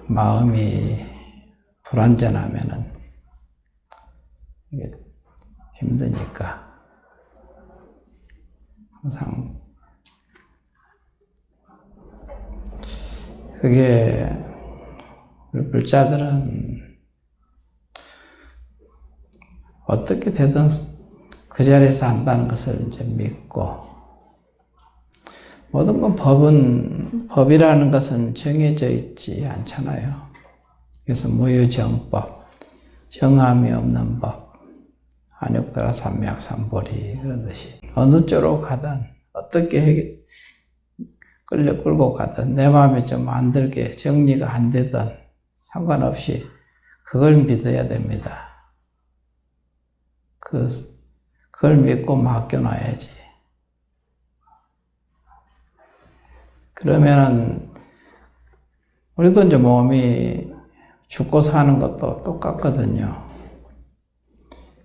마음이 불안전하면은 이게 힘드니까 항상 그게 우리 불자들은 어떻게 되든 그 자리에서 한다는 것을 이제 믿고, 모든 건 법이라는 것은 정해져 있지 않잖아요. 그래서 무유정법, 정함이 없는 법, 안욕다가 삼미학삼보리 그러듯이 어느 쪽으로 가든 어떻게 끌고 가든 내 마음에 좀 안 들게 정리가 안 되든 상관없이 그걸 믿어야 됩니다. 그걸 믿고 맡겨놔야지. 그러면은 우리도 이제 몸이 죽고 사는 것도 똑같거든요.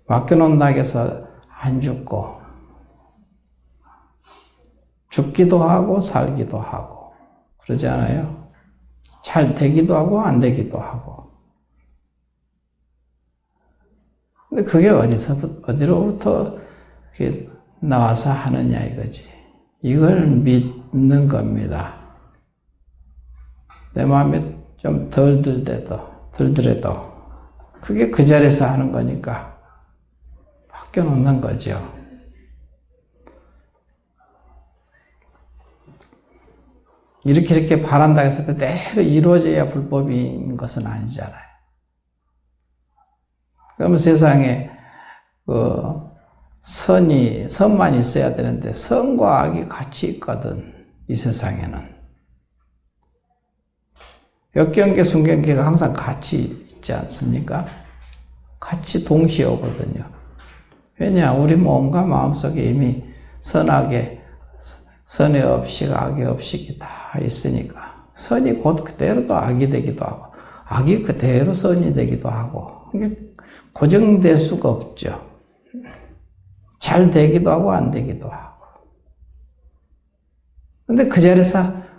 맡겨놓는다고 해서 안 죽고 죽기도 하고 살기도 하고 그러지 않아요? 잘 되기도 하고 안 되기도 하고. 근데 그게 어디로부터 나와서 하느냐 이거지. 이걸 믿는 겁니다. 내 마음에 좀 덜 들더라도 그게 그 자리에서 하는 거니까 맡겨놓는 거죠. 이렇게 바란다고 해서 그대로 이루어져야 불법인 것은 아니잖아요. 그러면 세상에 선만 있어야 되는데 선과 악이 같이 있거든, 이 세상에는. 역경계, 순경계가 항상 같이 있지 않습니까? 같이 동시에 오거든요. 왜냐? 우리 몸과 마음속에 이미 선의 업식, 악의 업식이 다 있으니까. 선이 곧 그대로도 악이 되기도 하고, 악이 그대로 선이 되기도 하고, 이게 고정될 수가 없죠. 잘 되기도 하고 안 되기도 하고. 근데 그 자리에서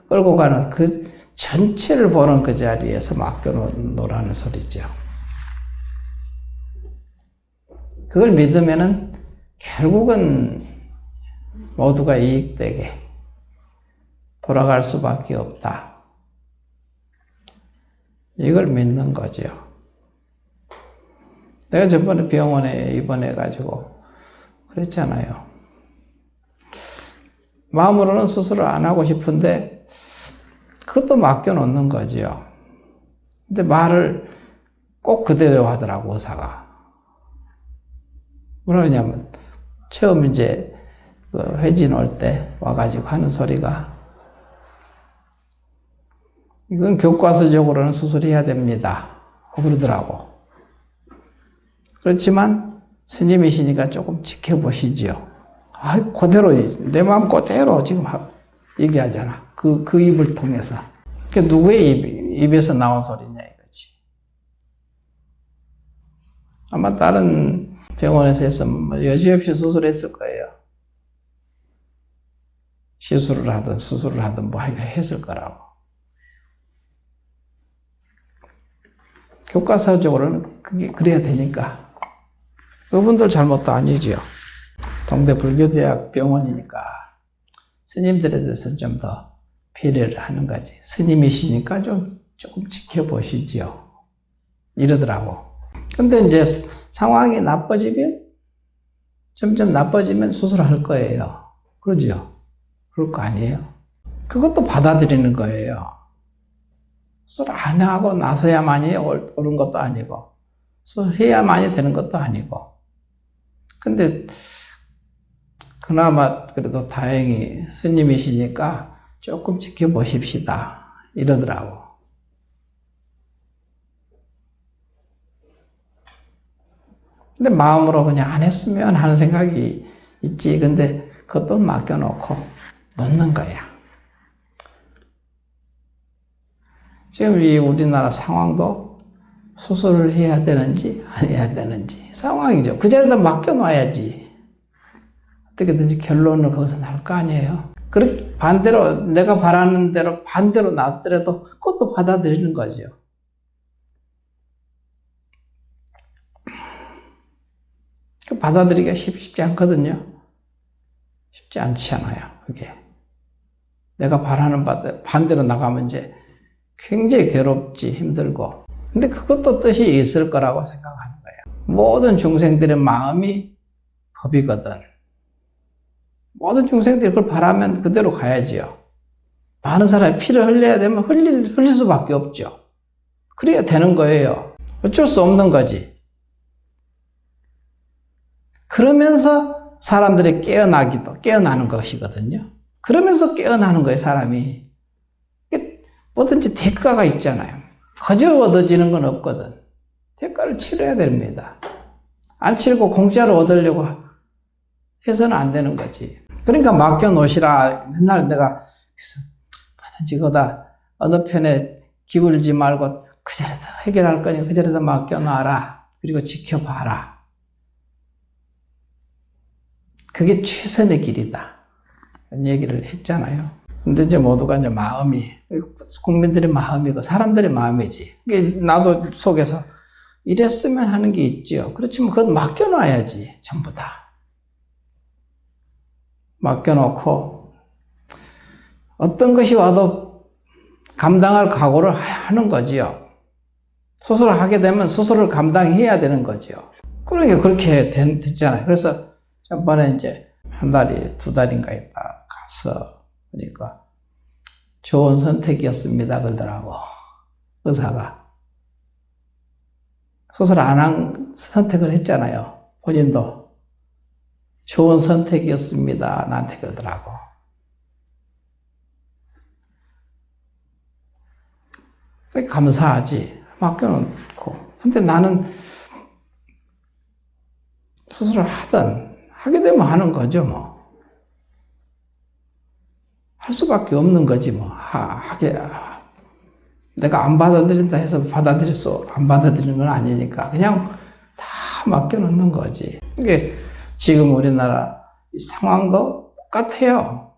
끌고 가는 그 전체를 보는 그 자리에서 맡겨놓으라는 소리죠. 그걸 믿으면은 결국은 모두가 이익되게 돌아갈 수밖에 없다. 이걸 믿는 거죠. 내가 저번에 병원에 입원해가지고 그랬잖아요. 마음으로는 수술을 안 하고 싶은데 그것도 맡겨놓는 거죠. 근데 말을 꼭 그대로 하더라고, 의사가. 뭐냐면 처음 이제 회진 올 때 와가지고 하는 소리가, 이건 교과서적으로는 수술해야 됩니다 그러더라고. 그렇지만 스님이시니까 조금 지켜보시죠. 그대로 내 마음 그대로 지금 얘기하잖아. 그 입을 통해서. 그게 누구의 입에서 나온 소리냐 이거지. 아마 다른 병원에서 했으면 여지없이 수술했을 거예요. 시술을 하든 수술을 하든 뭐 했을 거라고. 교과서적으로는 그게 그래야 되니까. 그분들 잘못도 아니죠. 동대 불교대학 병원이니까 스님들에 대해서 좀 더 배려를 하는 거지. 스님이시니까 조금 지켜보시지요. 이러더라고. 근데 이제 상황이 점점 나빠지면 수술할 거예요. 그러죠? 그럴 거 아니에요? 그것도 받아들이는 거예요. 수술 안 하고 나서야만이 옳은 것도 아니고, 수술해야만이 되는 것도 아니고. 근데 그나마 그래도 다행히 스님이시니까 조금 지켜보십시다 이러더라고. 근데 마음으로 그냥 안 했으면 하는 생각이 있지. 근데 그것도 맡겨놓고 놓는 거야. 지금 이 우리나라 상황도 수술을 해야 되는지 안 해야 되는지 상황이죠. 그 자리에다 맡겨놔야지. 어떻게든지 결론을 거기서 날 거 아니에요. 그렇게 반대로 내가 바라는 대로 반대로 나왔더라도 그것도 받아들이는 거죠. 그 받아들이기가 쉽지 않거든요. 쉽지 않잖아요, 그게. 내가 바라는 반대로 나가면 이제 굉장히 괴롭지, 힘들고. 근데 그것도 뜻이 있을 거라고 생각하는 거예요. 모든 중생들의 마음이 법이거든. 모든 중생들이 그걸 바라면 그대로 가야지요. 많은 사람이 피를 흘려야 되면 흘릴 수밖에 없죠. 그래야 되는 거예요. 어쩔 수 없는 거지. 그러면서 사람들이 깨어나는 것이거든요. 그러면서 깨어나는 거예요, 사람이. 뭐든지 대가가 있잖아요. 거저 얻어지는 건 없거든. 대가를 치러야 됩니다. 안 치르고 공짜로 얻으려고 해서는 안 되는 거지. 그러니까 맡겨놓으시라. 맨날 내가 그래서 뭐든지 거다 어느 편에 기울지 말고 그 자리에다 해결할 거니 그 자리에다 맡겨놔라. 그리고 지켜봐라. 그게 최선의 길이다. 이런 얘기를 했잖아요. 근데 이제 모두가 이제 마음이, 국민들의 마음이고 사람들의 마음이지. 나도 속에서 이랬으면 하는 게 있죠. 그렇지만 그건 맡겨놔야지. 전부 다. 맡겨놓고 어떤 것이 와도 감당할 각오를 하는 거지요. 수술을 하게 되면 수술을 감당해야 되는 거죠. 그러니까 그렇게 됐잖아요. 그래서 전번에 이제 한 달이 두 달인가 있다 가서 그러니까 좋은 선택이었습니다 그러더라고. 의사가 수술 안 한 선택을 했잖아요. 본인도 좋은 선택이었습니다 나한테 그러더라고. 감사하지. 맡겨놓고. 근데 나는 수술을 하게 되면 하는 거죠 뭐. 할 수밖에 없는 거지 뭐. 내가 안 받아들인다 해서 안 받아들이는 건 아니니까 그냥 다 맡겨놓는 거지. 이게 지금 우리나라 상황도 똑같아요.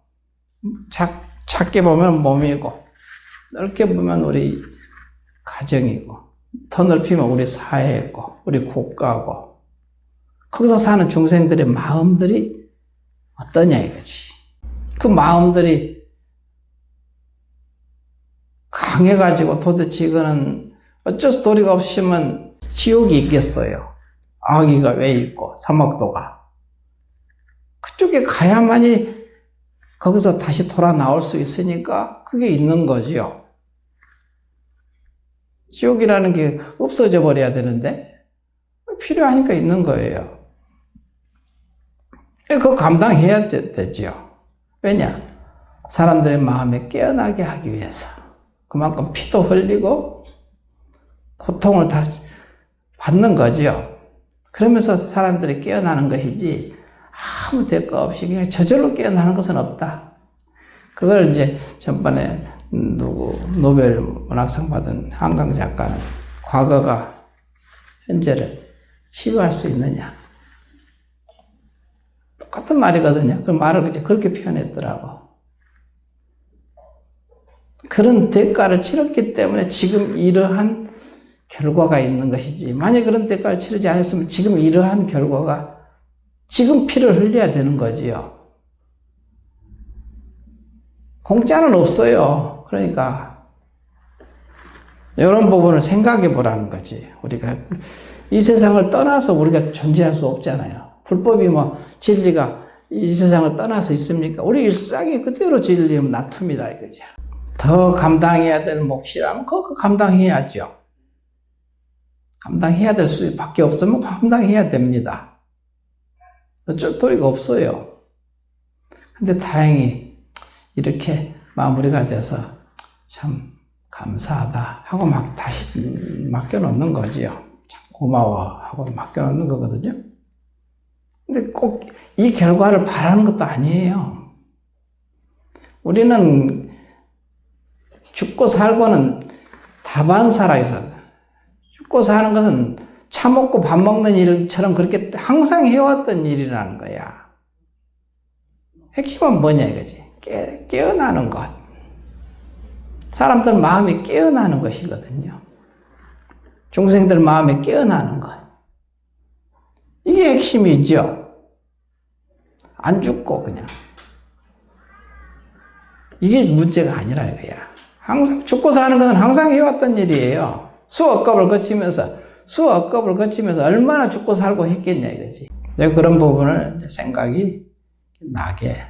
작게 보면 몸이고 넓게 보면 우리 가정이고 더 넓히면 우리 사회고 우리 국가고 거기서 사는 중생들의 마음들이 어떠냐 이거지. 그 마음들이 강해가지고 도대체 이거는 어쩔 수 도리가 없으면 지옥이 있겠어요. 아기가 왜 있고 사막도가. 그쪽에 가야만이 거기서 다시 돌아 나올 수 있으니까 그게 있는 거지요. 지옥이라는 게 없어져 버려야 되는데 필요하니까 있는 거예요. 그거 감당해야 되지요. 왜냐? 사람들의 마음에 깨어나게 하기 위해서. 그만큼 피도 흘리고 고통을 다 받는 거죠. 그러면서 사람들이 깨어나는 것이지 아무 대가 없이 그냥 저절로 깨어나는 것은 없다. 그걸 이제 전번에 노벨 문학상 받은 한강 작가는 과거가 현재를 치유할 수 있느냐. 똑같은 말이거든요. 그 말을 이제 그렇게 표현했더라고. 그런 대가를 치렀기 때문에 지금 이러한 결과가 있는 것이지. 만약 그런 대가를 치르지 않았으면 지금 이러한 결과가 지금 피를 흘려야 되는 거지요. 공짜는 없어요. 그러니까 이런 부분을 생각해 보라는 거지. 우리가 이 세상을 떠나서 우리가 존재할 수 없잖아요. 불법이 뭐 진리가 이 세상을 떠나서 있습니까? 우리 일상이 그대로 진리면 나툼이다 이거죠. 더 감당해야 될 몫이라면 그거 감당해야죠. 감당해야 될 수밖에 없으면 감당해야 됩니다. 어쩔 도리가 없어요. 근데 다행히 이렇게 마무리가 돼서 참 감사하다 하고 막 다시 맡겨놓는 거지요. 참 고마워 하고 맡겨놓는 거거든요. 근데 꼭 이 결과를 바라는 것도 아니에요. 우리는 죽고 살고는 다반사라 해서 죽고 사는 것은 차 먹고 밥 먹는 일처럼 그렇게 항상 해왔던 일이라는 거야. 핵심은 뭐냐 이거지. 깨어나는 것. 사람들 마음이 깨어나는 것이거든요. 중생들 마음이 깨어나는 것. 이게 그게 핵심이죠. 안 죽고 그냥. 이게 문제가 아니라 이거야. 항상 죽고 사는 것은 항상 해왔던 일이에요. 수억겁을 거치면서 얼마나 죽고 살고 했겠냐 이거지. 내가 그런 부분을 이제 생각이 나게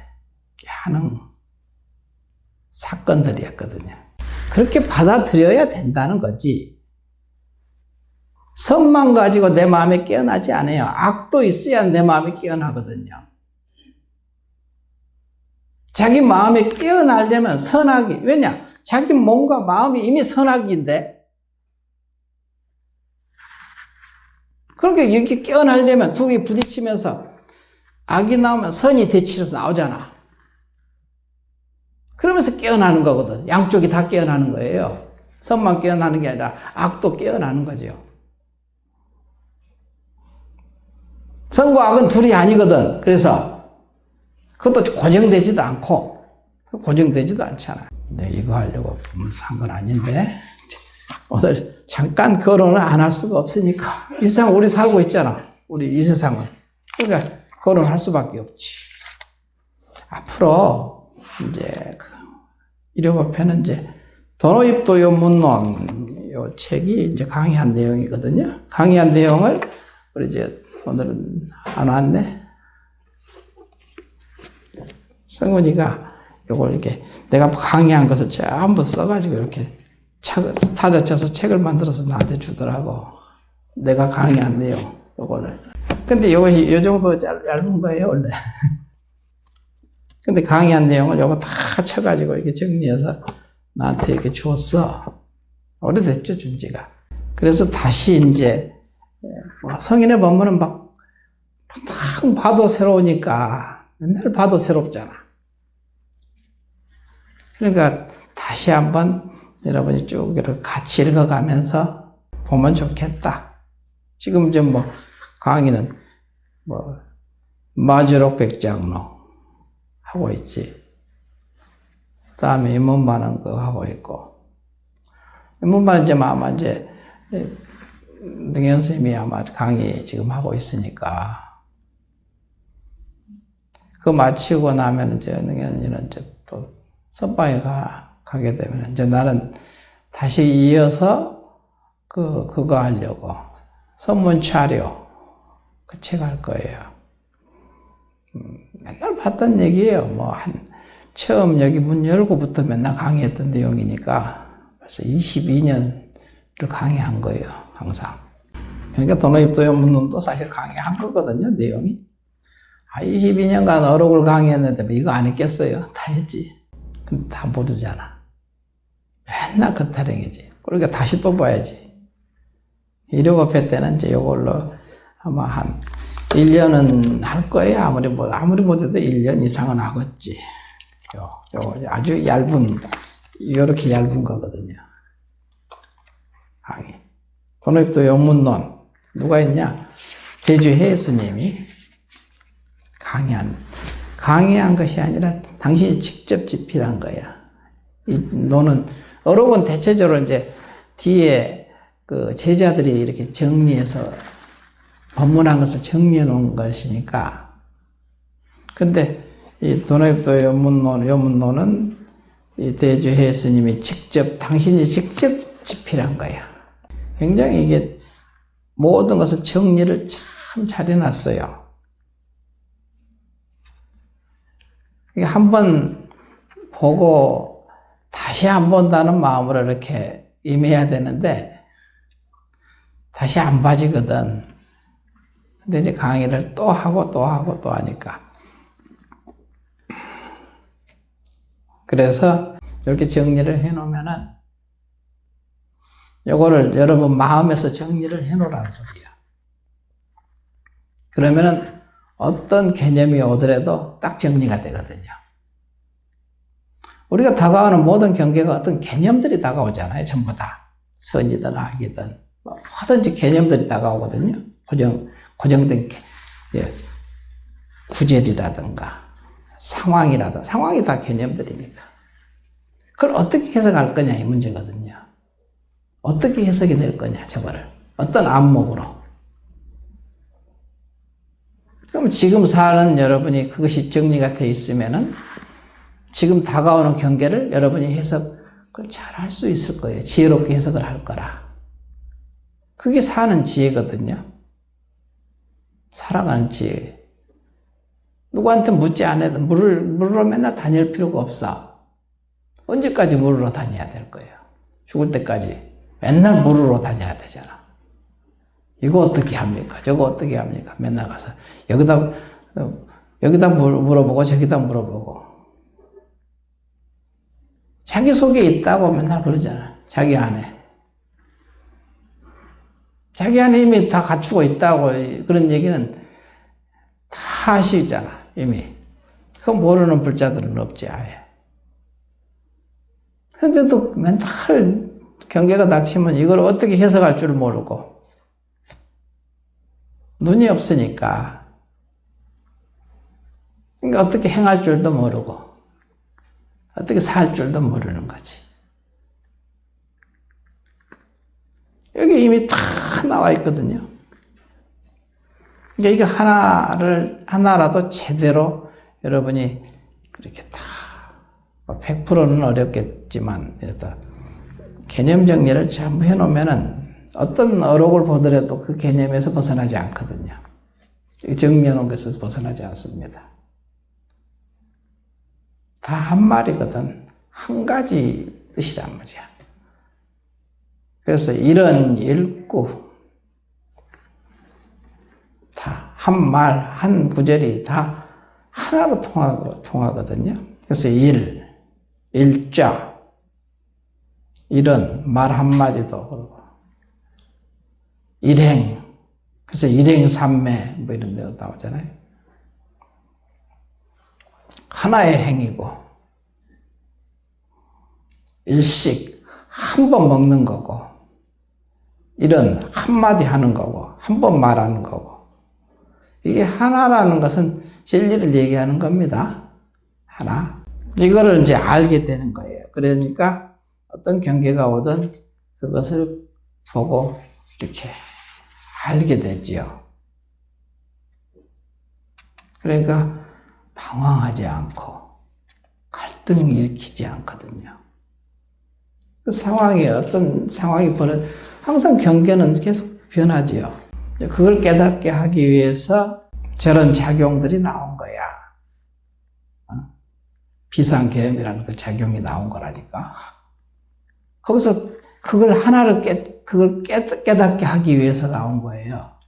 하는 사건들이었거든요. 그렇게 받아들여야 된다는 거지. 선만 가지고 내 마음에 깨어나지 않아요. 악도 있어야 내 마음에 깨어나거든요. 자기 마음에 깨어나려면 선악이, 왜냐? 자기 몸과 마음이 이미 선악인데, 그렇게 여기 깨어나려면 두 개 부딪히면서 악이 나오면 선이 대치로서 나오잖아. 그러면서 깨어나는 거거든. 양쪽이 다 깨어나는 거예요. 선만 깨어나는 게 아니라 악도 깨어나는 거죠. 선과 악은 둘이 아니거든. 그래서 그것도 고정되지도 않잖아. 근데 이거 하려고 산 건 아닌데 오늘 잠깐 거론을 안 할 수가 없으니까 이 세상 우리 살고 있잖아. 우리 이 세상은. 그러니까 거론할 수밖에 없지. 앞으로 이제 일요법회는 이제 도노입도요 문론 요 책이 이제 강의한 내용이거든요. 강의한 내용을 우리 이제 오늘은 안 왔네. 성훈이가 요걸 이렇게 내가 강의한 것을 전부 써가지고 이렇게 타자 쳐서 책을 만들어서 나한테 주더라고. 내가 강의한 내용 요거를. 근데 요거 요 정도 얇은 거예요 원래. 근데 강의한 내용을 요거 다 쳐가지고 이렇게 정리해서 나한테 이렇게 주었어. 오래됐죠 준 지가. 그래서 다시 이제 성인의 법문은 막 봐도 새로우니까 맨날 봐도 새롭잖아. 그러니까 다시 한번 여러분이 쭉 이렇게 같이 읽어가면서 보면 좋겠다. 지금 이제 강의는 마주록 백장로 하고 있지. 그 다음에 인문반은 그거 하고 있고. 인문반은 이제 아마 이제 능현 스님이 아마 강의 지금 하고 있으니까. 그거 마치고 나면 이제 능현이는 이제 또 선방에 가게 되면 이제 나는 다시 이어서 그거 하려고. 선문차료. 그 책 할 거예요. 맨날 봤던 얘기예요. 처음 여기 문 열고부터 맨날 강의했던 내용이니까 벌써 22년을 강의한 거예요. 항상. 그러니까 도노입도요문론도 사실 강의한 거거든요. 내용이. 22년간 어록을 강의했는데 이거 안 했겠어요? 다 했지. 근데 다 모르잖아. 맨날 그 타령이지. 그러니까 다시 또 봐야지. 일요법회 때는 이제 이걸로 아마 한 1년은 할 거예요. 아무리 못해도 1년 이상은 하겠지. 요 아주 얇은, 요렇게 얇은 거거든요. 강의. 도노입도요 문론. 누가 있냐? 대주해 스님이 강의한 것이 아니라 당신이 직접 집필한 거야. 이 노는, 어록은 대체적으로 이제 뒤에 그 제자들이 이렇게 정리해서 법문한 것을 정리해 놓은 것이니까. 근데 이 도노입도요 문론은 이 대주해 스님이 당신이 직접 집필한 거야. 굉장히 이게 모든 것을 정리를 참 잘 해놨어요. 한번 보고 다시 안 본다는 마음으로 이렇게 임해야 되는데 다시 안 봐지거든. 근데 이제 강의를 또 하고 또 하니까. 그래서 이렇게 정리를 해 놓으면은 요거를 여러분 마음에서 정리를 해 놓으라는 소리야. 그러면은 어떤 개념이 오더라도 딱 정리가 되거든요. 우리가 다가오는 모든 경계가 어떤 개념들이 다가오잖아요. 전부 다. 선이든 악이든 뭐든지 개념들이 다가오거든요. 고정된 구절이라든가 상황이 다 개념들이니까. 그걸 어떻게 해석할 거냐 이 문제거든요. 어떻게 해석이 될 거냐 저거를. 어떤 안목으로. 그럼 지금 사는 여러분이 그것이 정리가 돼 있으면은 지금 다가오는 경계를 여러분이 해석을 잘 할 수 있을 거예요. 지혜롭게 해석을 할 거라. 그게 사는 지혜거든요. 살아가는 지혜. 누구한테 묻지 않아도 물으러 맨날 다닐 필요가 없어. 언제까지 물으러 다녀야 될 거예요? 죽을 때까지 맨날 물으러 다녀야 되잖아. 이거 어떻게 합니까? 저거 어떻게 합니까? 맨날 가서 여기다 물어보고 저기다 물어보고. 자기 속에 있다고 맨날 그러잖아. 자기 안에. 자기 안에 이미 다 갖추고 있다고 그런 얘기는 다 하시잖아. 이미. 그거 모르는 불자들은 없지 아예. 근데도 맨날 경계가 닥치면 이걸 어떻게 해석할 줄 모르고 눈이 없으니까 그러니까 어떻게 행할 줄도 모르고 어떻게 살 줄도 모르는 거지. 여기 이미 다 나와 있거든요. 그러니까 이거 하나라도 제대로 여러분이 이렇게 다 100%는 어렵겠지만 개념 정리를 전부 해놓으면은 어떤 어록을 보더라도 그 개념에서 벗어나지 않거든요. 정리해놓은 것에서 벗어나지 않습니다. 다 한 말이거든. 한 가지 뜻이란 말이야. 그래서 이런 일구 다 한 말, 한 구절이 다 하나로 통하거든요. 그래서 일자, 이런 말 한마디도 그러고 일행, 그래서 일행삼매 뭐 이런 데가 나오잖아요. 하나의 행위고 일식, 한 번 먹는 거고 이런 한마디 하는 거고 한 번 말하는 거고 이게 하나라는 것은 진리를 얘기하는 겁니다. 하나. 이거를 이제 알게 되는 거예요. 그러니까 어떤 경계가 오든 그것을 보고 이렇게 알게 되지요. 그러니까 방황하지 않고 갈등 일으키지 않거든요. 그 상황이 어떤 상황이 항상 경계는 계속 변하지요. 그걸 깨닫게 하기 위해서 저런 작용들이 나온 거야. 비상계엄이라는 그 작용이 나온 거라니까. 거기서 그걸 깨닫게 하기 위해서 나온 거예요.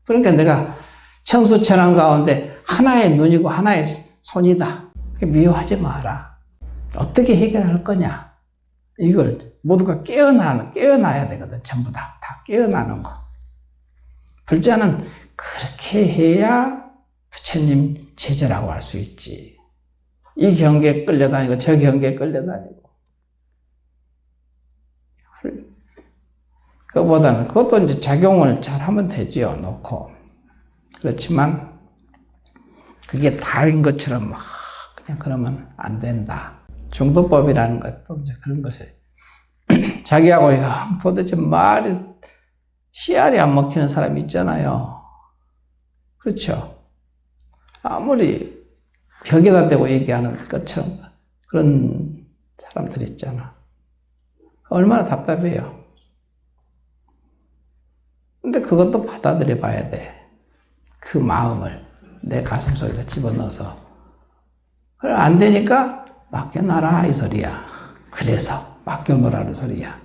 그러니까 내가 천수천왕 가운데 하나의 눈이고 하나의 손이다. 미워하지 마라. 어떻게 해결할 거냐? 이걸 모두가 깨어나야 되거든. 전부 다 깨어나는 거. 불자는 그렇게 해야 부처님 제자라고 할 수 있지. 이 경계에 끌려다니고 저 경계에 끌려다니고. 그것보다는 그것도 이제 작용을 잘하면 되지요. 놓고. 그렇지만 그게 다인 것처럼 막 그냥 그러면 안 된다. 중도법이라는 것도 이제 그런 것이 자기하고 도대체 말이 씨알이 안 먹히는 사람이 있잖아요. 그렇죠? 아무리 벽에다 대고 얘기하는 것처럼 그런 사람들 있잖아. 얼마나 답답해요. 근데 그것도 받아들여 봐야 돼. 그 마음을 내 가슴 속에다 집어넣어서. 그래, 안 되니까 맡겨놔라 이 소리야. 그래서 맡겨놓으라는 소리야.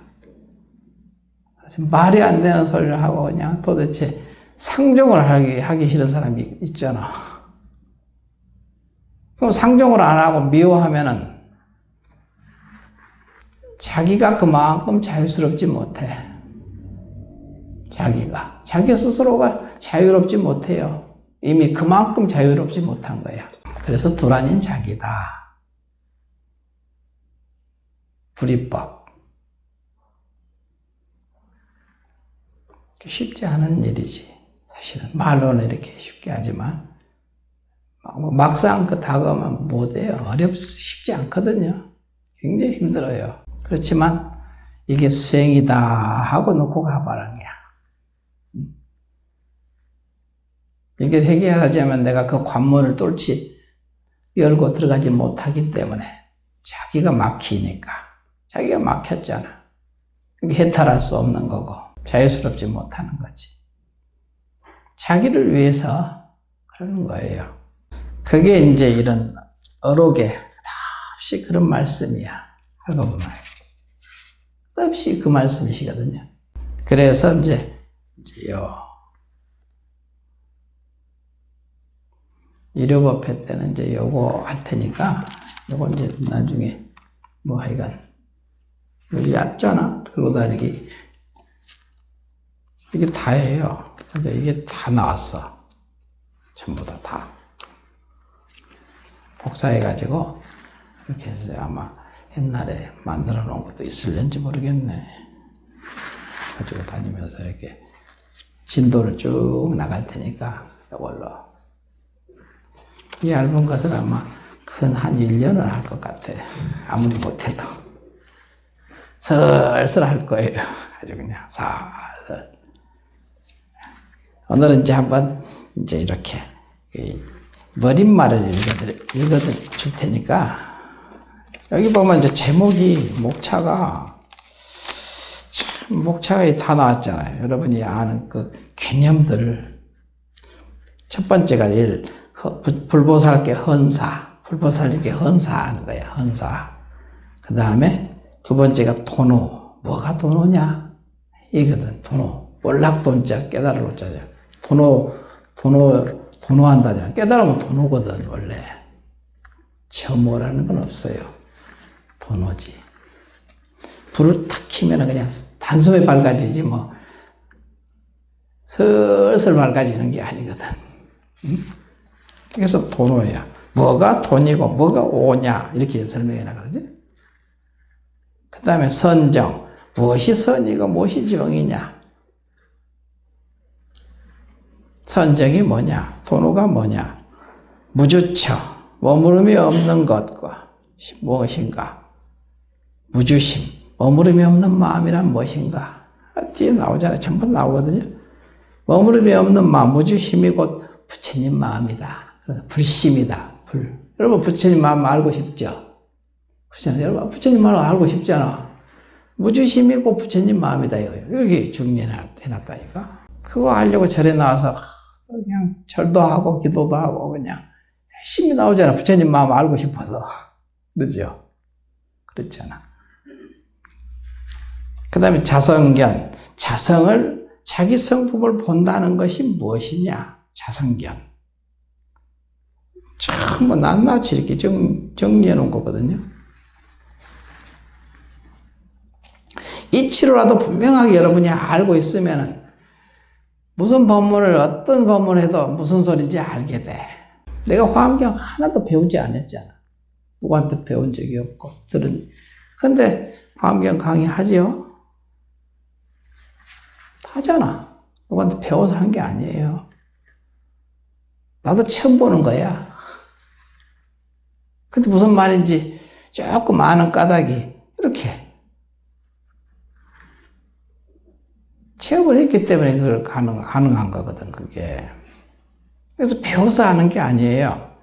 말이 안 되는 소리를 하고 그냥 도대체 상종을 하기 싫은 사람이 있잖아. 그럼 상종을 안 하고 미워하면은 자기가 그만큼 자유스럽지 못해. 자기 스스로가 자유롭지 못해요. 이미 그만큼 자유롭지 못한 거야. 그래서 둘 아닌 자기다. 불이법. 쉽지 않은 일이지. 사실은 말로는 이렇게 쉽게 하지만 막상 그 다가오면 못해요. 쉽지 않거든요. 굉장히 힘들어요. 그렇지만 이게 수행이다 하고 놓고 가봐라는 거야. 이걸 해결하자면 내가 그 관문을 뚫지 열고 들어가지 못하기 때문에 자기가 막히니까. 자기가 막혔잖아. 해탈할 수 없는 거고 자유스럽지 못하는 거지. 자기를 위해서 그러는 거예요. 그게 이제 이런 어록에 없이 그런 말씀이야. 하고 보면 없이 그 말씀이시거든요. 그래서 이제 일요법회 때는 이제 요거 할 테니까 요거 이제 나중에 뭐 하여간 여기 얕잖아. 들고 다니기 이게 다예요. 근데 이게 다 나왔어. 전부 다 복사해가지고 이렇게 해서 아마 옛날에 만들어 놓은 것도 있을는지 모르겠네. 가지고 다니면서 이렇게 진도를 쭉 나갈 테니까 이걸로. 이 얇은 것은 아마 큰 한 1년을 할 것 같아. 아무리 못해도. 슬슬 할 거예요. 아주 그냥 살살. 오늘은 이제 한번 이제 이렇게 머릿말을 읽어줄 테니까 여기 보면 이제 제목이 목차가 다 나왔잖아요. 여러분이 아는 그 개념들을 첫 번째가 불보살께 헌사, 불보살께 헌사하는 거야. 헌사. 그 다음에 두 번째가 도노. 뭐가 도노냐? 이거든. 도노. 월락돈자 깨달을 노자죠. 도노한다잖아. 깨달으면 도노거든 원래. 점오라는 건 없어요. 도노지. 불을 탁 켜면 그냥 단숨에 밝아지지 뭐 슬슬 밝아지는 게 아니거든. 응? 그래서 도노야. 뭐가 돈이고 뭐가 오냐 이렇게 설명해 나가거든요. 그 다음에 선정. 무엇이 선이고 무엇이 정이냐. 선정이 뭐냐. 도노가 뭐냐. 무주처. 머무름이 없는 것과 무엇인가. 무주심. 머무름이 없는 마음이란 무엇인가. 뒤에 나오잖아요. 전부 나오거든요. 머무름이 없는 마음. 무주심이 곧 부처님 마음이다. 그래서 불심이다. 여러분 부처님 마음 알고 싶죠? 여러분 부처님 마음 알고 싶잖아. 무주심이고 부처님 마음이다. 여기 정리해놨다니까. 그거 알려고 절에 나와서 그냥 절도 하고 기도도 하고 그냥 열심히 나오잖아. 부처님 마음 알고 싶어서. 그러죠? 그렇잖아. 그 다음에 자성견. 자성을, 자기 성품을 본다는 것이 무엇이냐? 자성견. 전부 낱낱이 이렇게 정리해 놓은 거거든요. 이치로라도 분명하게 여러분이 알고 있으면은 무슨 법문을 어떤 법문을 해도 무슨 소리인지 알게 돼. 내가 화엄경 하나도 배우지 않았잖아. 누구한테 배운 적이 없고 근데 화엄경 강의하지요? 하잖아. 누구한테 배워서 한 게 아니에요. 나도 처음 보는 거야. 근데 무슨 말인지 조금 아는 까닭이 이렇게 체험을 했기 때문에 그걸 가능한 거거든, 그게. 그래서 배워서 하는 게 아니에요.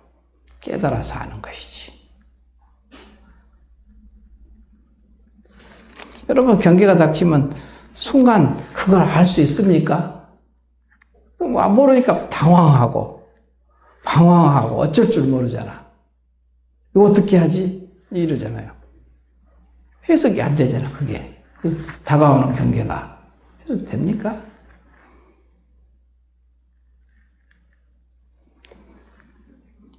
깨달아서 하는 것이지. 여러분, 경계가 닥치면 순간 그걸 알 수 있습니까? 모르니까 방황하고 어쩔 줄 모르잖아. 이거 어떻게 하지? 이러잖아요. 해석이 안 되잖아, 그게. 다가오는 경계가. 해석 됩니까?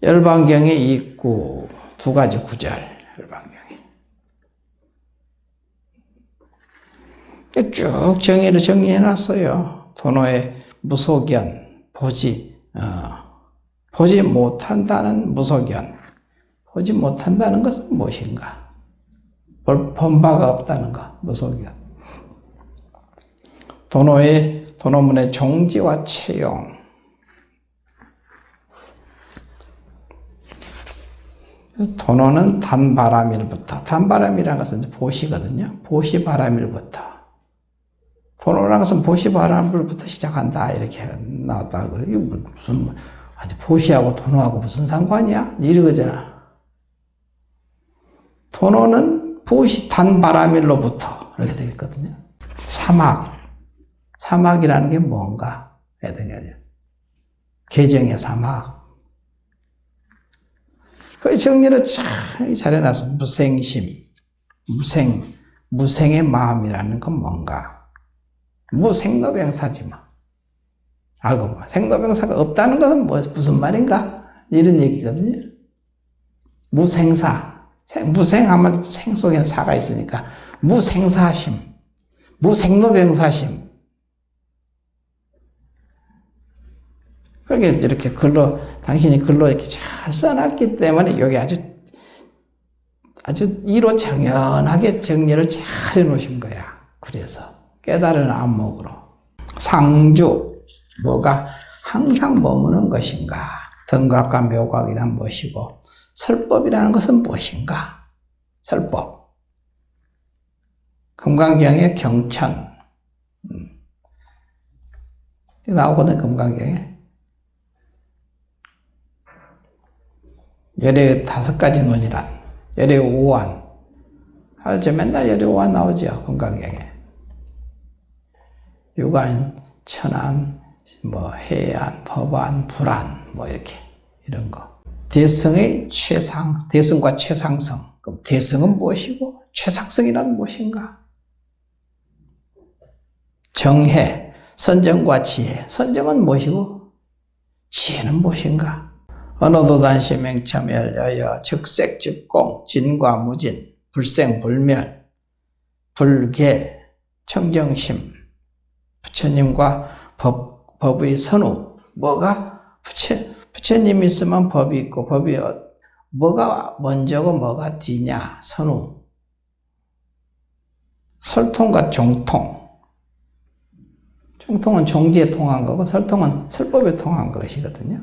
열반경의 입구 두 가지 구절. 열반경에 쭉 정의를 정리해 놨어요. 도노의 무소견, 보지 못한다는 무소견. 보지 못한다는 것은 무엇인가? 본 바가 없다는 것, 무소견. 도노문의 종지와 채용. 도노는 단바람일부터, 단바람이라는 것은 보시거든요. 보시바람일부터 토노라는 것은 보시바람불부터 시작한다. 이렇게 나왔다고. 이게 무슨, 아니, 보시하고 토노하고 무슨 상관이야? 이러거잖아. 토노는 보시 단바람일로부터 이렇게 되어 있거든요. 사막이라는 게 뭔가? 개정의 사막. 그 정리를 잘 해놨어. 무생심. 무생의 마음이라는 건 뭔가? 무생로병사지만. 알고 보면. 생로병사가 없다는 것은 무슨 말인가? 이런 얘기거든요. 무생사. 무생하면 생 속에는 사가 있으니까. 무생사심. 무생로병사심. 그러니까 이렇게 당신이 글로 이렇게 잘 써놨기 때문에 여기 아주 이로 정연하게 정리를 잘 해놓으신 거야. 그래서 깨달은 안목으로. 상주, 뭐가 항상 머무는 것인가? 등각과 묘각이란 무엇이고, 설법이라는 것은 무엇인가? 설법. 금강경의 경천. 나오거든, 금강경에. 열의 5가지 논이란, 열의 5완. 알죠? 맨날 열의 5완 나오죠, 금강경에. 유관, 천안, 해안, 법안, 불안, 이렇게, 이런 거. 대승과 최상승. 그럼 대승은 무엇이고, 최상승이란 무엇인가? 정해, 선정과 지혜. 선정은 무엇이고, 지혜는 무엇인가? 언어도단시 맹첨열여여 즉색즉공 진과 무진 불생불멸 불계 청정심 부처님과 법의 선우. 뭐가 부처님 있으면 법이 있고, 법이 뭐가 먼저고 뭐가 뒤냐? 선우. 설통과 종통. 종통은 종지에 통한 거고, 설통은 설법에 통한 것이거든요.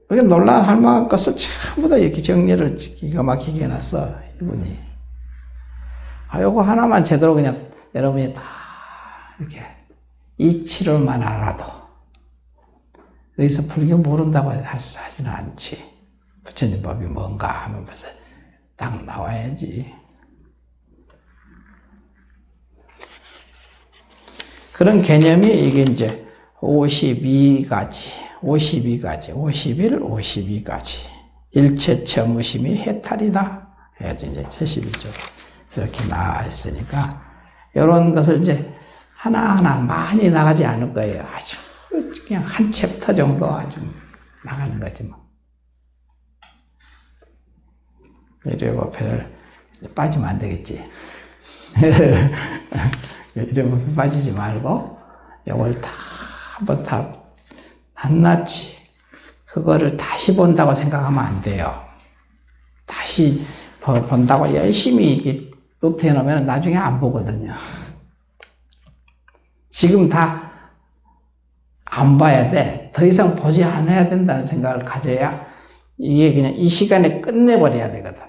그렇게 논란할 만한 것을 전부 다 이렇게 정리를 기가 막히게 해놨어, 이분이. 요거 하나만 제대로 그냥 여러분이 다 이렇게 이치로만 알아도 여기서 불교 모른다고 하지는 않지. 부처님 법이 뭔가 하면 벌써 딱 나와야지. 그런 개념이 이게 이제 52가지, 52가지. 일체처 무심이 해탈이다. 해야지 이제 71조. 이렇게 나와 있으니까, 이런 것을 이제 하나하나 많이 나가지 않을 거예요. 아주 그냥 한 챕터 정도 아주 나가는 거지 뭐. 일요일법회를 빠지면 안 되겠지. 일요일법회 빠지지 말고, 이걸 다 한번 다 낱낱이 그거를 다시 본다고 생각하면 안 돼요. 다시 본다고 열심히 노트해 놓으면 나중에 안 보거든요. 지금 다 안 봐야 돼. 더 이상 보지 않아야 된다는 생각을 가져야 이게 그냥 이 시간에 끝내버려야 되거든.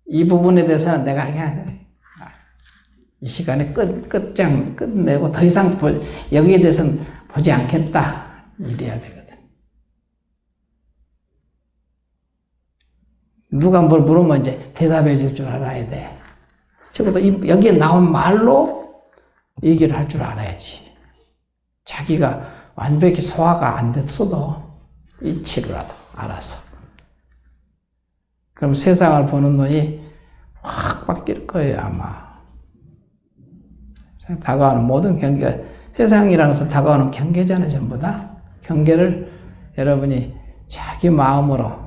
이 부분에 대해서는 내가 그냥 이 시간에 끝내고 더 이상 여기에 대해서는 보지 않겠다. 이래야 되거든. 누가 뭘 물으면 이제 대답해 줄 줄 알아야 돼. 적어도 여기에 나온 말로 얘기를 할 줄 알아야지. 자기가 완벽히 소화가 안 됐어도 이치로라도 알아서. 그럼 세상을 보는 눈이 확 바뀔 거예요, 아마. 다가오는 모든 경계가, 세상이라는 것은 다가오는 경계잖아요, 전부 다. 경계를 여러분이 자기 마음으로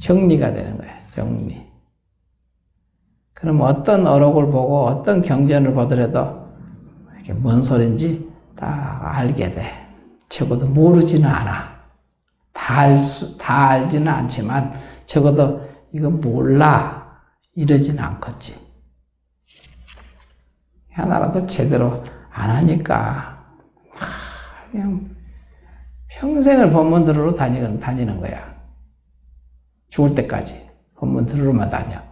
정리가 되는 거예요, 정리. 그럼 어떤 어록을 보고 어떤 경전을 보더라도 이게 뭔 소린지 다 알게 돼. 적어도 모르지는 않아. 다 알지는 않지만 적어도 이거 몰라 이러지는 않겠지. 하나라도 제대로 안 하니까 그냥 평생을 법문 들으러 다니는 거야. 죽을 때까지 법문 들으러만 다녀.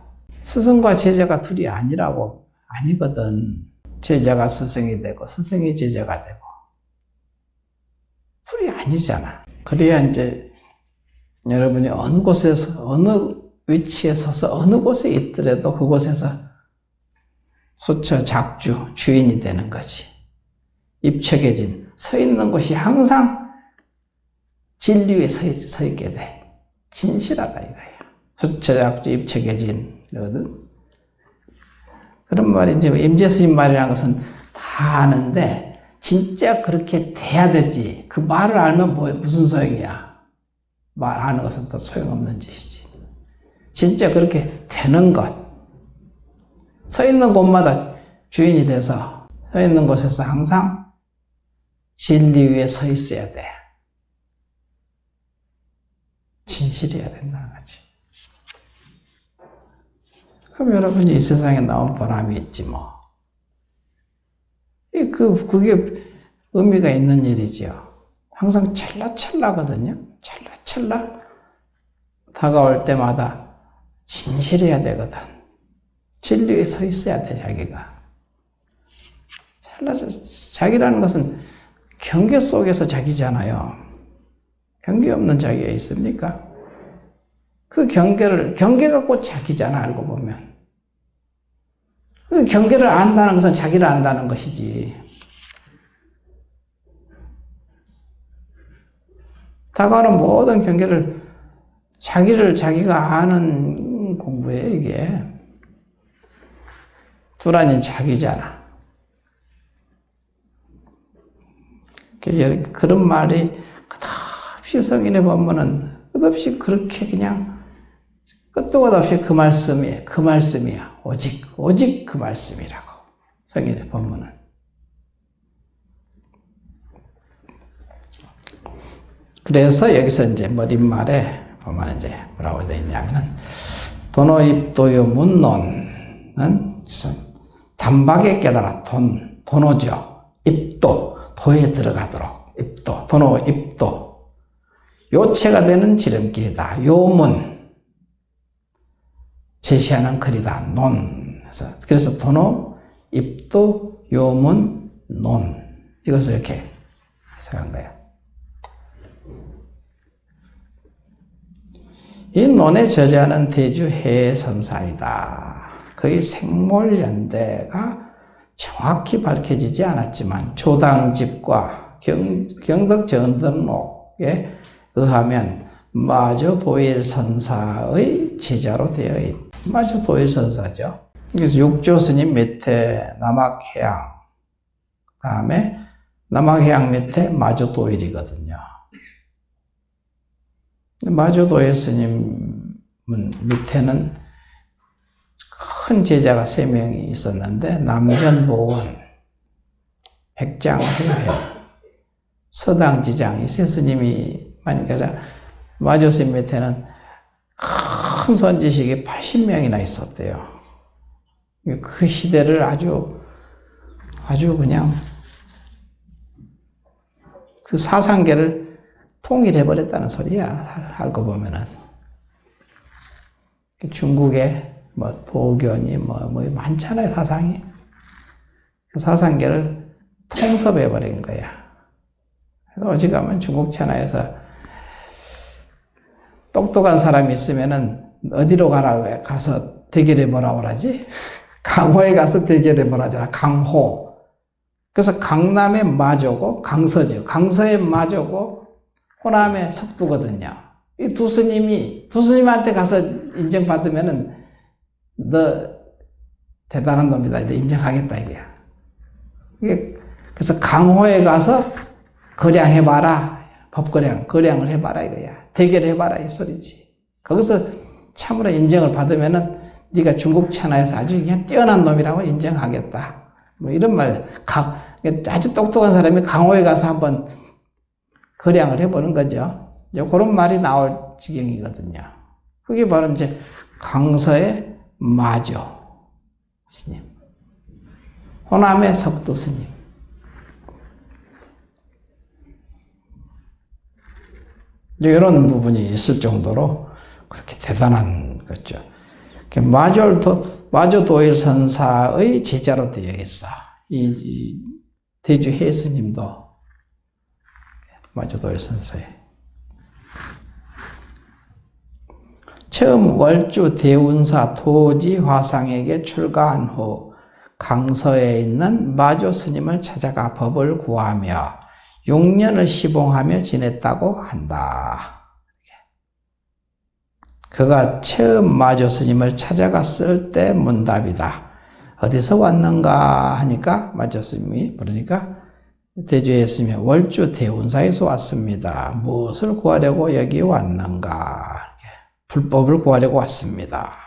스승과 제자가 둘이 아니라고, 아니거든. 제자가 스승이 되고, 스승이 제자가 되고. 둘이 아니잖아. 그래야 이제 여러분이 어느 곳에서, 어느 위치에 서서, 어느 곳에 있더라도 그곳에서 수처, 작주, 주인이 되는 거지. 입척해진, 서 있는 곳이 항상 진리에 서 있게 돼. 진실하다 이거야. 수처, 작주, 입척해진, 이거든. 그런 말이 이제 임재스님 말이라는 것은 다 아는데, 진짜 그렇게 돼야 되지. 그 말을 알면 무슨 소용이야. 말하는 것은 더 소용없는 짓이지. 진짜 그렇게 되는 것. 서 있는 곳마다 주인이 돼서 서 있는 곳에서 항상 진리 위에 서 있어야 돼. 진실이어야 된다는 거지. 그럼 여러분이 이 세상에 나온 보람이 있지 뭐. 그게 의미가 있는 일이죠. 항상 찰나찰나거든요. 찰나찰나 다가올 때마다 진실해야 되거든. 진리에 서 있어야 돼, 자기가. 자기라는 것은 경계 속에서 자기잖아요. 경계 없는 자기가 있습니까? 그 경계가 곧 자기잖아, 알고 보면. 그 경계를 안다는 것은 자기를 안다는 것이지. 다가오는 모든 경계를 자기가 아는 공부예요, 이게. 둘 아닌 자기잖아. 그런 말이 끝없이 성인의 법문은 끝없이 그렇게 그냥 끝도 끝없이 그 말씀이야. 오직 그 말씀이라고. 성인의 법문은. 그래서 여기서 이제 머릿말에 보면 이제 뭐라고 되어 있냐면은, 도노입도요 문론은 단박에 깨달아 도노죠. 입도, 도에 들어가도록. 입도, 도노, 입도. 요체가 되는 지름길이다. 요문. 제시하는 글이다. 논. 그래서 도노, 입도, 요문, 논. 이것을 이렇게 해석한 거예요. 이 논의 저자는 대주 해선사이다. 그의 생몰연대가 정확히 밝혀지지 않았지만 조당집과 경덕전등록에 의하면 마조도일선사의 제자로 되어 있다. 마조도일선사죠. 그래서 육조스님 밑에 남학해양, 그 다음에 남학해양 밑에 마조도일이거든요. 마조도일 스님 밑에는 큰 제자가 3명이 있었는데, 남전보원, 백장회회, 서당지장, 이 세 스님이 만약에 마조 스님 밑에는 큰 선지식이 80명이나 있었대요. 그 시대를 아주 그냥 그 사상계를 통일해버렸다는 소리야, 알고 보면은. 중국에 도견이 많잖아요, 사상이. 그 사상계를 통섭해버린 거야. 그래서 어지간하면 중국 천하에서 똑똑한 사람이 있으면은 어디로 가서 대결해보라고 그러지? 강호에 가서 대결해보라잖아, 강호. 그래서 강남의 마조고, 강서죠. 강서의 마조고, 호남의 석두거든요. 이 두 스님한테 가서 인정받으면은, 너 대단한 놈이다. 너 인정하겠다, 이게야. 그래서 강호에 가서 거량해봐라. 거량을 해봐라, 이거야. 대결해봐라, 이 소리지. 거기서 참으로 인정을 받으면은, 네가 중국 천하에서 아주 그냥 뛰어난 놈이라고 인정하겠다. 이런 말, 아주 똑똑한 사람이 강호에 가서 한번 거량을 해보는 거죠. 이제 그런 말이 나올 지경이거든요. 그게 바로 이제 강서의 마조 스님, 호남의 석두 스님. 이런 부분이 있을 정도로 그렇게 대단한 거죠. 마조도일 선사의 제자로 되어 있어. 이 대주 혜스님도 마조도일 선사에. 처음 월주 대운사 토지 화상에게 출가한 후 강서에 있는 마조 스님을 찾아가 법을 구하며 6년을 시봉하며 지냈다고 한다. 그가 처음 마조 스님을 찾아갔을 때 문답이다. 어디서 왔는가 하니까 마조 스님이 부르니까 대주에 있으며 월주 대운사에서 왔습니다. 무엇을 구하려고 여기 왔는가? 불법을 구하려고 왔습니다.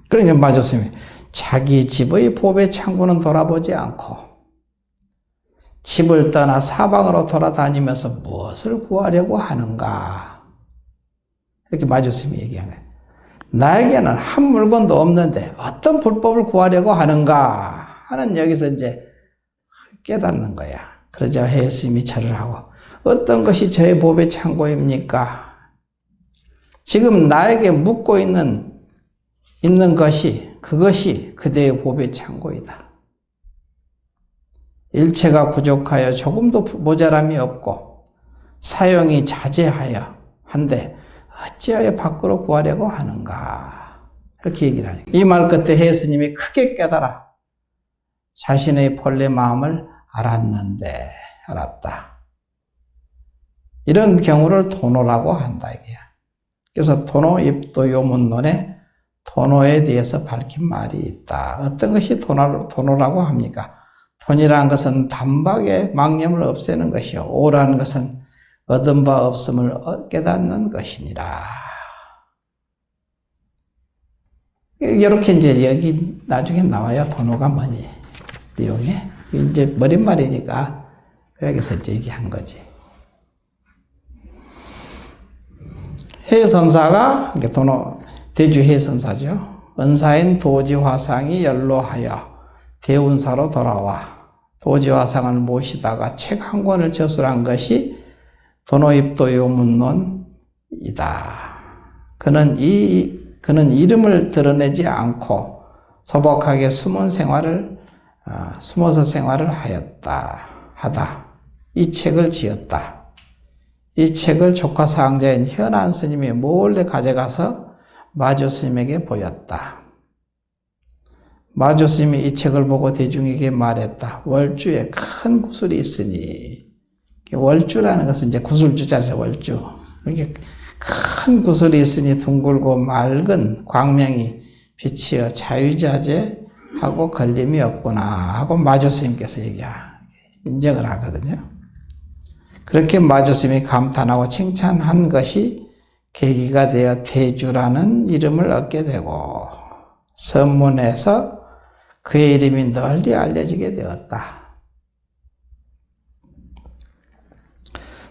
그러니까 마조 스님이 자기 집의 법의 창고는 돌아보지 않고 집을 떠나 사방으로 돌아다니면서 무엇을 구하려고 하는가? 이렇게 마조 스님이 얘기한 거예요. 나에게는 한 물건도 없는데 어떤 불법을 구하려고 하는가 하는 여기서 이제 깨닫는 거야. 그러자 혜스님이 절을 하고 어떤 것이 저의 법의 창고입니까? 지금 나에게 묻고 있는 그것이 그대의 법의 창고이다. 일체가 부족하여 조금도 모자람이 없고 사용이 자제하여 한데 어찌하여 밖으로 구하려고 하는가? 이렇게 얘기를 하니까 이 말 끝에 혜스님이 크게 깨달아 자신의 본래 마음을 알았다. 이런 경우를 도노라고 한다 이게야. 그래서 도노 입도 요문론에 도노에 대해서 밝힌 말이 있다. 어떤 것이 도노라고 합니까? 돈이라는 것은 단박에 망념을 없애는 것이요. 오라는 것은 얻은 바 없음을 깨닫는 것이니라. 이렇게 이제 여기 나중에 나와요. 도노가 뭐니? 내용에. 이제 머릿말이니까 여기서 이제 얘기한 거지. 해선사가, 도노, 대주 해선사죠. 은사인 도지화상이 연로하여 대운사로 돌아와 도지화상을 모시다가 책 한 권을 저술한 것이 도노입도요문론이다. 그는 이름을 드러내지 않고 소박하게 숨어서 생활을 하다. 이 책을 지었다. 이 책을 조카 사항자인 현안 스님이 몰래 가져가서 마조 스님에게 보였다. 마조 스님이 이 책을 보고 대중에게 말했다. 월주에 큰 구슬이 있으니, 월주라는 것은 이제 구슬주자에서 월주. 이렇게 큰 구슬이 있으니 둥글고 맑은 광명이 비치어 자유자재하고 걸림이 없구나 하고 마조 스님께서 인정을 하거든요. 그렇게 마조 스님이 감탄하고 칭찬한 것이 계기가 되어 대주라는 이름을 얻게 되고 선문에서 그의 이름이 널리 알려지게 되었다.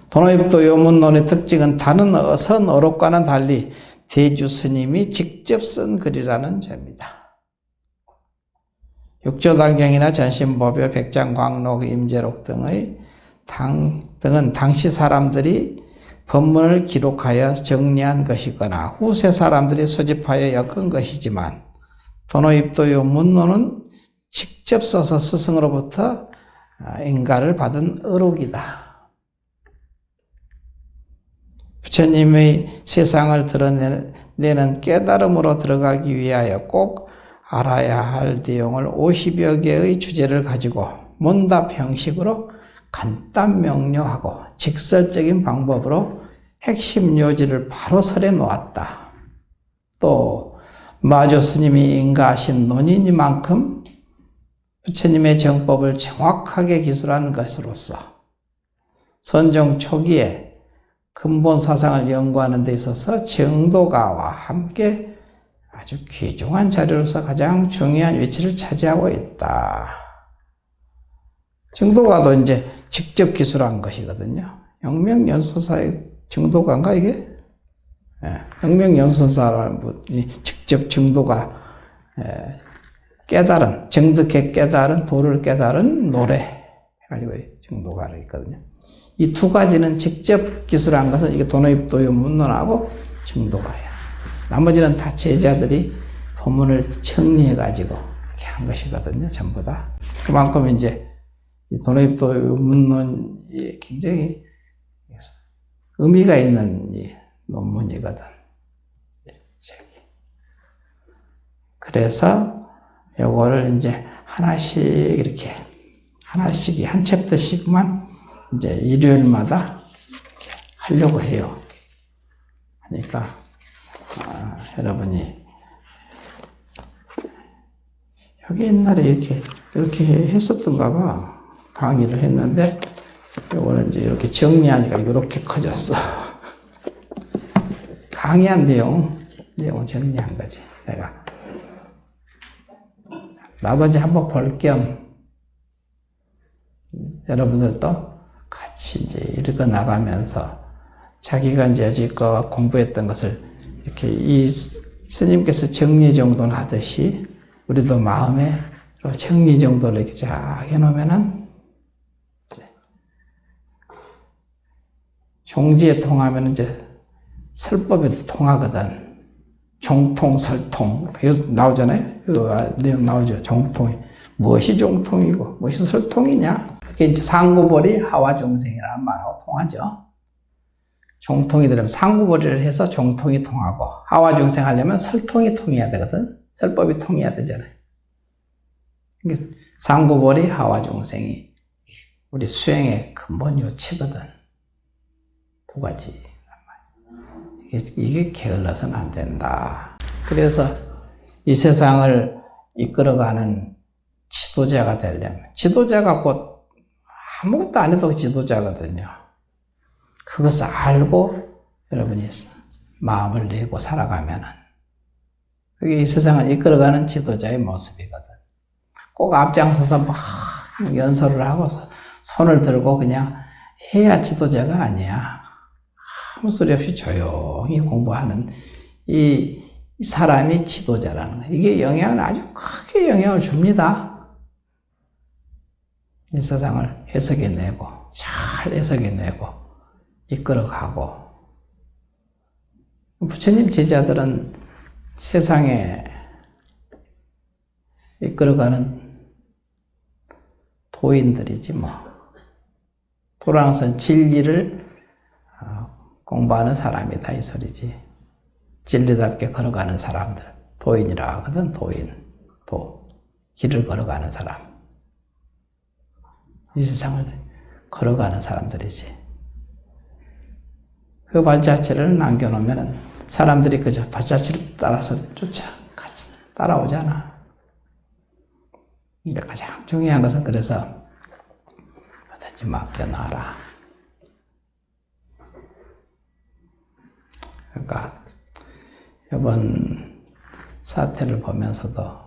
도노입도 요문론의 특징은 다른 선어록과는 달리 대주 스님이 직접 쓴 글이라는 점이다. 육조단경이나 전신법요, 백장광록, 임재록 등은 당시 사람들이 법문을 기록하여 정리한 것이거나 후세 사람들이 수집하여 엮은 것이지만 도노입도요 문론은 직접 써서 스승으로부터 인가를 받은 어록이다. 부처님의 세상을 드러내는 깨달음으로 들어가기 위하여 꼭 알아야 할 내용을 50여 개의 주제를 가지고 문답 형식으로 간단 명료하고 직설적인 방법으로 핵심 요지를 바로 설해 놓았다. 또 마조 스님이 인가하신 논의니만큼 부처님의 정법을 정확하게 기술한 것으로서 선종 초기에 근본 사상을 연구하는 데 있어서 정도가와 함께 아주 귀중한 자료로서 가장 중요한 위치를 차지하고 있다. 정도가도 이제 직접 기술한 것이거든요. 영명연수사의 정도가인가 이게? 영명연수사라는 분이 직접 정도가 깨달은, 정득해 깨달은, 도를 깨달은 노래 해가지고 정도가를 있거든요. 이 두 가지는 직접 기술한 것은 이게 도노입도요 문론하고 정도가야. 나머지는 다 제자들이 법문을 정리해가지고 이렇게 한 것이거든요. 전부 다. 그만큼 이제 도노입도 문론이 굉장히 의미가 있는 이 논문이거든. 그래서 요거를 이제 하나씩 이렇게 하나씩 한 챕터씩만 이제 일요일마다 이렇게 하려고 해요. 하니까 여러분이 여기 옛날에 이렇게 했었던가 봐. 강의를 했는데 요거는 이제 이렇게 정리하니까 이렇게 커졌어. 강의한 내용을 정리한 거지. 내가 나도 이제 한번 볼 겸 여러분들도 같이 이제 읽어 나가면서 자기가 이제 여지껏 공부했던 것을 이렇게 이 스님께서 정리 정돈을 하듯이 우리도 마음에 정리 정돈을 이렇게 쫙 해놓으면은 종지에 통하면 이제 설법에도 통하거든. 종통, 설통. 이거 나오잖아요? 이거 내용 나오죠. 종통이. 무엇이 종통이고, 무엇이 설통이냐? 그게 이제 상구벌이 하와중생이라는 말하고 통하죠. 종통이 되려면 상구벌이를 해서 종통이 통하고, 하와중생 하려면 설통이 통해야 되거든. 설법이 통해야 되잖아요. 상구벌이 하와중생이 우리 수행의 근본 요체거든. 두 가지. 이게 게을러서는 안 된다. 그래서 이 세상을 이끌어가는 지도자가 되려면, 지도자가 곧 아무것도 안 해도 지도자거든요. 그것을 알고 여러분이 마음을 내고 살아가면은 그게 이 세상을 이끌어가는 지도자의 모습이거든. 꼭 앞장서서 막 연설을 하고 손을 들고 그냥 해야 지도자가 아니야. 아무 소리 없이 조용히 공부하는 이 사람이 지도자라는 거예요. 이게 영향을 아주 크게 영향을 줍니다. 이 세상을 해석해내고 잘 해석해내고 이끌어가고. 부처님 제자들은 세상에 이끌어가는 도인들이지 뭐. 도랑선 진리를 공부하는 사람이다 이 소리지. 진리답게 걸어가는 사람들, 도인이라 하거든. 도인, 길을 걸어가는 사람. 이 세상을 걸어가는 사람들이지. 그 발자취를 남겨놓으면 사람들이 그저 발자취를 따라서 같이 따라오잖아. 그러니까 가장 중요한 것은 그래서 뭐든지 맡겨놔라. 그러니까 이번 사태를 보면서도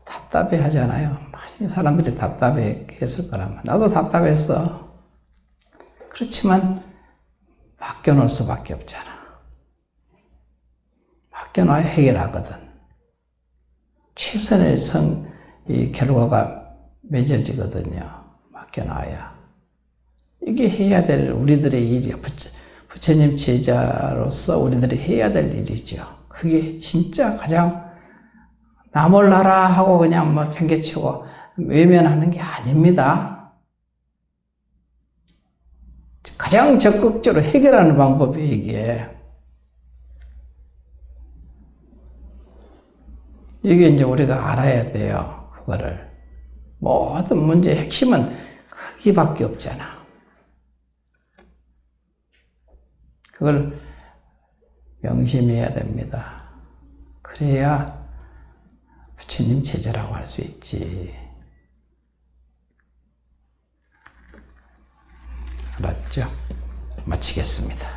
답답해 하잖아요. 많이 사람들이 답답해 했을 거라면 나도 답답했어. 그렇지만 맡겨놓을 수밖에 없잖아. 맡겨놔야 해결하거든. 최선의 이 결과가 맺어지거든요. 맡겨놔야. 이게 해야 될 우리들의 일이야. 부처님 제자로서 우리들이 해야 될 일이죠. 그게 진짜 가장 나 몰라라 하고 그냥 뭐 팽개치고 외면하는 게 아닙니다. 가장 적극적으로 해결하는 방법이 이게 이제 우리가 알아야 돼요. 그거를. 모든 문제의 핵심은 거기밖에 없잖아. 그걸 명심해야 됩니다. 그래야 부처님 제자라고 할 수 있지. 알았죠? 마치겠습니다.